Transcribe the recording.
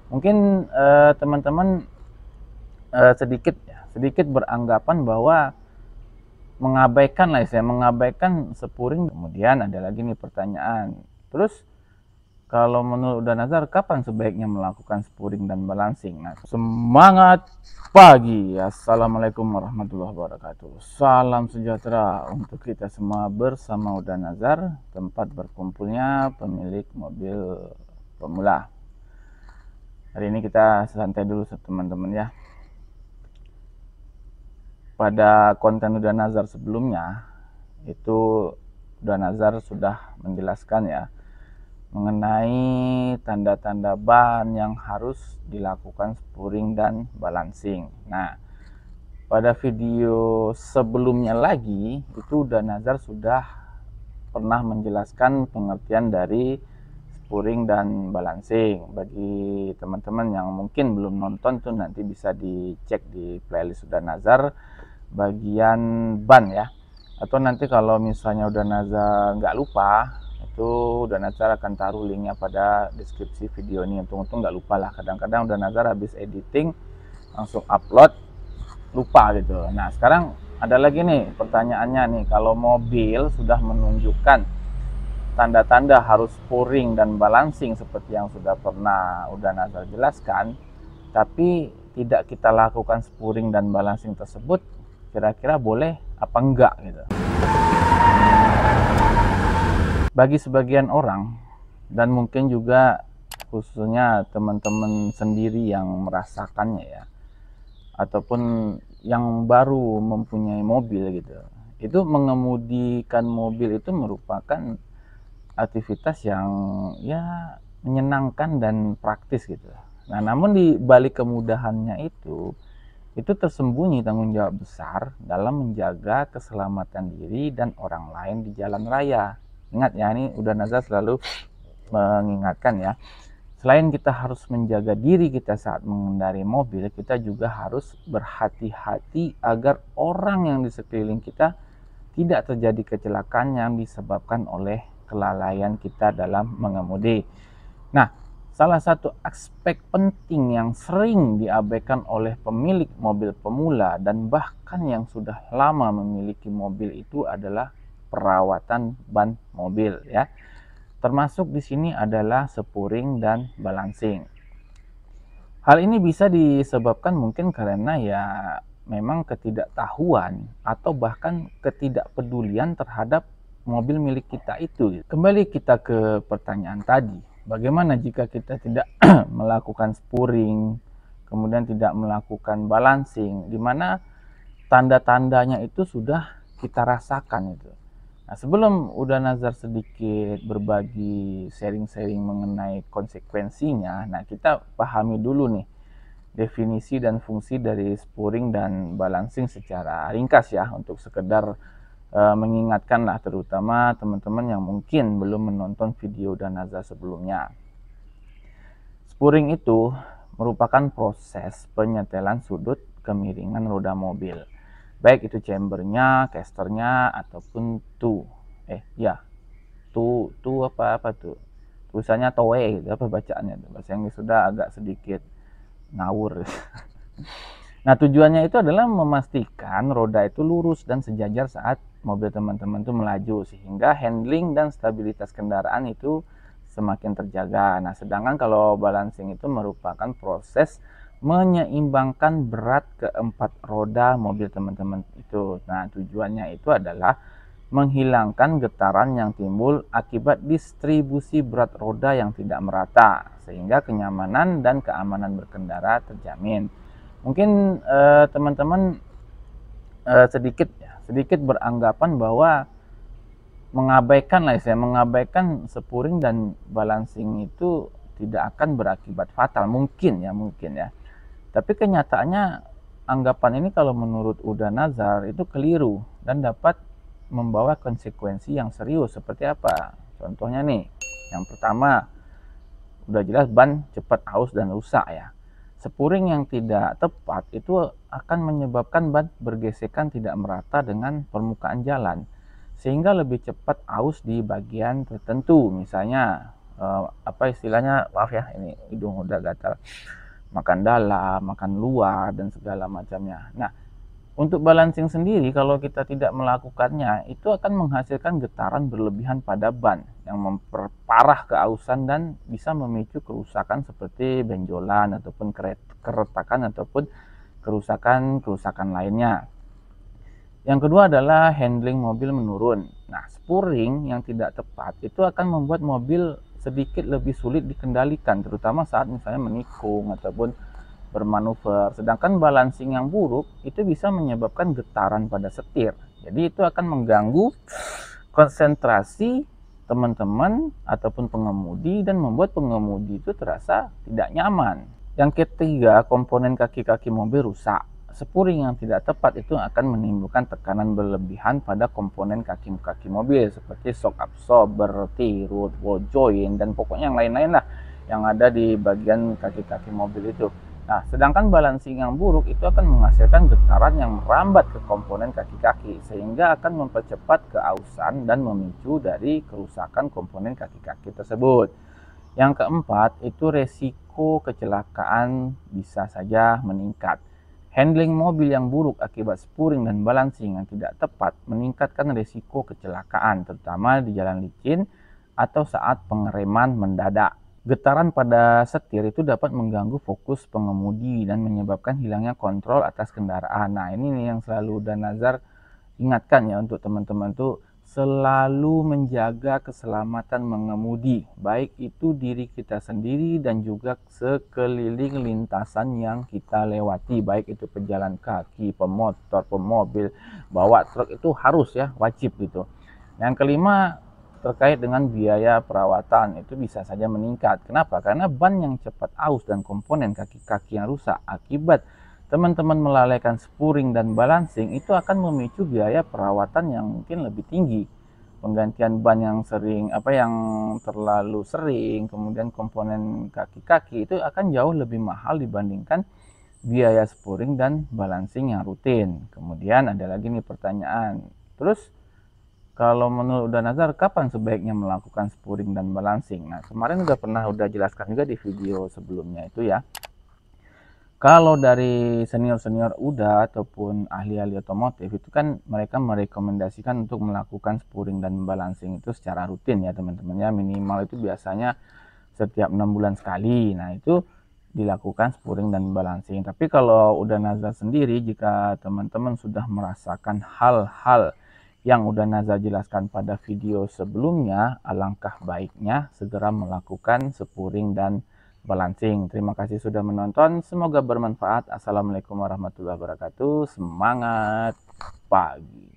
Mungkin teman-teman sedikit beranggapan bahwa mengabaikan spuring. Kemudian ada lagi nih pertanyaan, terus kalau menurut Uda Nazar kapan sebaiknya melakukan spuring dan balancing? Nah, semangat pagi. Assalamualaikum warahmatullahi wabarakatuh. Salam sejahtera untuk kita semua bersama Uda Nazar, tempat berkumpulnya pemilik mobil pemula. Hari ini kita santai dulu teman-teman ya. Pada konten Uda Nazar sebelumnya itu Uda Nazar sudah menjelaskan ya mengenai tanda-tanda ban yang harus dilakukan spuring dan balancing. Nah, pada video sebelumnya lagi itu Uda Nazar sudah pernah menjelaskan pengertian dari spuring dan balancing. Bagi teman-teman yang mungkin belum nonton tuh nanti bisa dicek di playlist Uda Nazar bagian ban ya, atau nanti kalau misalnya Uda Nazar nggak lupa itu Uda Nazar akan taruh linknya pada deskripsi video ini. Untung-untung nggak lupa lah, kadang-kadang Uda Nazar habis editing langsung upload lupa gitu. Nah sekarang ada lagi nih pertanyaannya nih, kalau mobil sudah menunjukkan tanda-tanda harus spuring dan balancing seperti yang sudah pernah Uda Nazar jelaskan, tapi tidak kita lakukan spuring dan balancing tersebut, kira-kira boleh apa enggak gitu. Bagi sebagian orang, dan mungkin juga khususnya teman-teman sendiri yang merasakannya ya, ataupun yang baru mempunyai mobil gitu, itu mengemudikan mobil itu merupakan aktivitas yang ya menyenangkan dan praktis gitu. Nah, namun di balik kemudahannya itu tersembunyi tanggung jawab besar dalam menjaga keselamatan diri dan orang lain di jalan raya. Ingat ya, ini Uda Nazar selalu mengingatkan ya. Selain kita harus menjaga diri kita saat mengendarai mobil, kita juga harus berhati-hati agar orang yang di sekeliling kita tidak terjadi kecelakaan yang disebabkan oleh kelalaian kita dalam mengemudi. Nah, salah satu aspek penting yang sering diabaikan oleh pemilik mobil pemula dan bahkan yang sudah lama memiliki mobil itu adalah perawatan ban mobil ya. Termasuk di sini adalah spuring dan balancing. Hal ini bisa disebabkan mungkin karena ya memang ketidaktahuan atau bahkan ketidakpedulian terhadap mobil milik kita itu. Kembali kita ke pertanyaan tadi, bagaimana jika kita tidak melakukan spuring, kemudian tidak melakukan balancing, di mana tanda-tandanya itu sudah kita rasakan itu. Nah, sebelum Uda Nazar sedikit berbagi sharing-sharing mengenai konsekuensinya, nah kita pahami dulu nih definisi dan fungsi dari spuring dan balancing secara ringkas ya, untuk sekedar mengingatkan lah terutama teman-teman yang mungkin belum menonton video Uda Nazar sebelumnya. Spuring itu merupakan proses penyetelan sudut kemiringan roda mobil, baik itu chambernya, casternya, ataupun apa tuh tulisannya toe gitu, apa bacaannya tuh, bahasa Inggris sudah agak sedikit ngawur. Nah tujuannya itu adalah memastikan roda itu lurus dan sejajar saat mobil teman-teman itu melaju, sehingga handling dan stabilitas kendaraan itu semakin terjaga. Nah sedangkan kalau balancing itu merupakan proses menyeimbangkan berat keempat roda mobil teman-teman itu. Nah tujuannya itu adalah menghilangkan getaran yang timbul akibat distribusi berat roda yang tidak merata, sehingga kenyamanan dan keamanan berkendara terjamin. Mungkin teman-teman sedikit beranggapan bahwa mengabaikan spuring dan balancing itu tidak akan berakibat fatal, mungkin ya. Tapi kenyataannya anggapan ini kalau menurut Uda Nazar itu keliru dan dapat membawa konsekuensi yang serius. Seperti apa? Contohnya nih, yang pertama udah jelas ban cepat aus dan rusak ya. Spuring yang tidak tepat itu akan menyebabkan ban bergesekan tidak merata dengan permukaan jalan, sehingga lebih cepat aus di bagian tertentu. Misalnya apa istilahnya, maaf ya ini hidung udah gatal, makan dalam, makan luar dan segala macamnya. Nah, untuk balancing sendiri kalau kita tidak melakukannya itu akan menghasilkan getaran berlebihan pada ban yang memperparah keausan dan bisa memicu kerusakan seperti benjolan ataupun keretakan ataupun kerusakan lainnya. Yang kedua adalah handling mobil menurun. Nah, spuring yang tidak tepat itu akan membuat mobil sedikit lebih sulit dikendalikan, terutama saat misalnya menikung ataupun bermanuver. Sedangkan balancing yang buruk itu bisa menyebabkan getaran pada setir. Jadi itu akan mengganggu konsentrasi teman-teman ataupun pengemudi dan membuat pengemudi itu terasa tidak nyaman. Yang ketiga, komponen kaki-kaki mobil rusak. Spuring yang tidak tepat itu akan menimbulkan tekanan berlebihan pada komponen kaki-kaki mobil seperti shock absorber, tirut, ball joint, dan pokoknya yang lain-lain lah yang ada di bagian kaki-kaki mobil itu. Nah, sedangkan balancing yang buruk itu akan menghasilkan getaran yang merambat ke komponen kaki-kaki sehingga akan mempercepat keausan dan memicu dari kerusakan komponen kaki-kaki tersebut. Yang keempat, itu resiko kecelakaan bisa saja meningkat. Handling mobil yang buruk akibat spuring dan balancing yang tidak tepat meningkatkan risiko kecelakaan, terutama di jalan licin atau saat pengereman mendadak. Getaran pada setir itu dapat mengganggu fokus pengemudi dan menyebabkan hilangnya kontrol atas kendaraan. Nah, ini nih yang selalu Dan Nazar ingatkan ya untuk teman-teman tuh selalu menjaga keselamatan mengemudi, baik itu diri kita sendiri dan juga sekeliling lintasan yang kita lewati, baik itu pejalan kaki, pemotor, pemobil, bawa truk, itu harus ya, wajib gitu. Yang kelima, terkait dengan biaya perawatan itu bisa saja meningkat. Kenapa? Karena ban yang cepat aus dan komponen kaki-kaki yang rusak akibat teman-teman melalaikan spuring dan balancing itu akan memicu biaya perawatan yang mungkin lebih tinggi. Penggantian ban yang terlalu sering, kemudian komponen kaki-kaki itu akan jauh lebih mahal dibandingkan biaya spuring dan balancing yang rutin. Kemudian ada lagi nih pertanyaan. Terus kalau menurut Dan Nazar kapan sebaiknya melakukan spuring dan balancing? Nah, kemarin udah jelaskan juga di video sebelumnya itu ya. Kalau dari senior-senior UDA ataupun ahli-ahli otomotif itu kan mereka merekomendasikan untuk melakukan spuring dan balancing itu secara rutin ya teman-teman ya, minimal itu biasanya setiap 6 bulan sekali. Nah, itu dilakukan spuring dan balancing. Tapi kalau udah Nazar sendiri, jika teman-teman sudah merasakan hal-hal yang udah Nazar jelaskan pada video sebelumnya, alangkah baiknya segera melakukan spuring dan balancing. Terima kasih sudah menonton, semoga bermanfaat. Assalamualaikum warahmatullahi wabarakatuh. Semangat pagi.